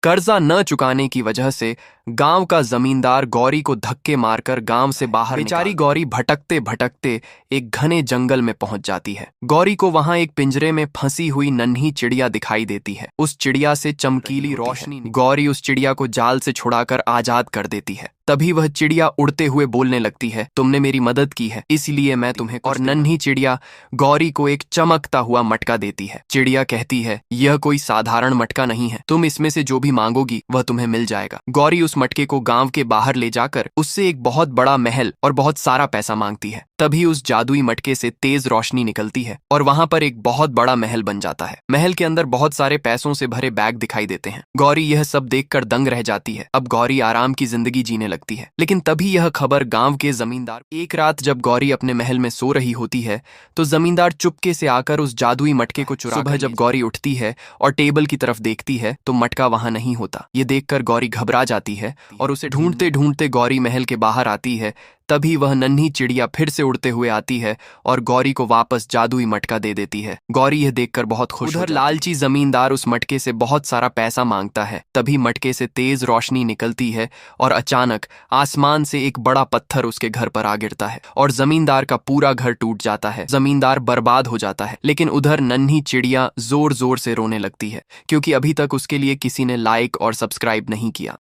कर्जा न चुकाने की वजह से गांव का जमींदार गौरी को धक्के मारकर गांव से बाहर बेचारी गौरी भटकते भटकते एक घने जंगल में पहुंच जाती है। गौरी को वहां एक पिंजरे में फंसी हुई नन्ही चिड़िया दिखाई देती है। उस चिड़िया से चमकीली रोशनी गौरी उस चिड़िया को जाल से छुड़ाकर आजाद कर देती है। तभी वह चिड़िया उड़ते हुए बोलने लगती है, तुमने मेरी मदद की है इसलिए मैं तुम्हें। और नन्ही चिड़िया गौरी को एक चमकता हुआ मटका देती है। चिड़िया कहती है, यह कोई साधारण मटका नहीं है, तुम इसमें से जो भी मांगोगी वह तुम्हें मिल जाएगा। गौरी उस मटके को गांव के बाहर ले जाकर उससे एक बहुत बड़ा महल और बहुत सारा पैसा मांगती है। तभी उस जादुई मटके से तेज रोशनी निकलती है और वहां पर एक बहुत बड़ा महल बन जाता है। महल के अंदर बहुत सारे पैसों से भरे बैग दिखाई देते हैं। गौरी यह सब देखकर दंग रह जाती है। अब गौरी आराम की जिंदगी जीने लगती है। लेकिन तभी यह खबर गांव के जमींदार। एक रात जब गौरी अपने महल में सो रही होती है तो जमींदार चुपके से आकर उस जादुई मटके को चुरा। सुबह जब गौरी उठती है और टेबल की तरफ देखती है तो मटका वहां नहीं होता। ये देखकर गौरी घबरा जाती है और उसे ढूंढते ढूंढते गौरी महल के बाहर आती है। तभी वह नन्ही चिड़िया फिर से उड़ते हुए आती है और गौरी को वापस जादुई मटका दे देती है। गौरी यह देखकर बहुत खुश। उधर लालची जमींदार उस मटके से बहुत सारा पैसा मांगता है। तभी मटके से तेज रोशनी निकलती है और अचानक आसमान से एक बड़ा पत्थर उसके घर पर आ गिरता है और जमींदार का पूरा घर टूट जाता है। जमींदार बर्बाद हो जाता है। लेकिन उधर नन्ही चिड़िया जोर जोर से रोने लगती है क्योंकि अभी तक उसके लिए किसी ने लाइक और सब्सक्राइब नहीं किया।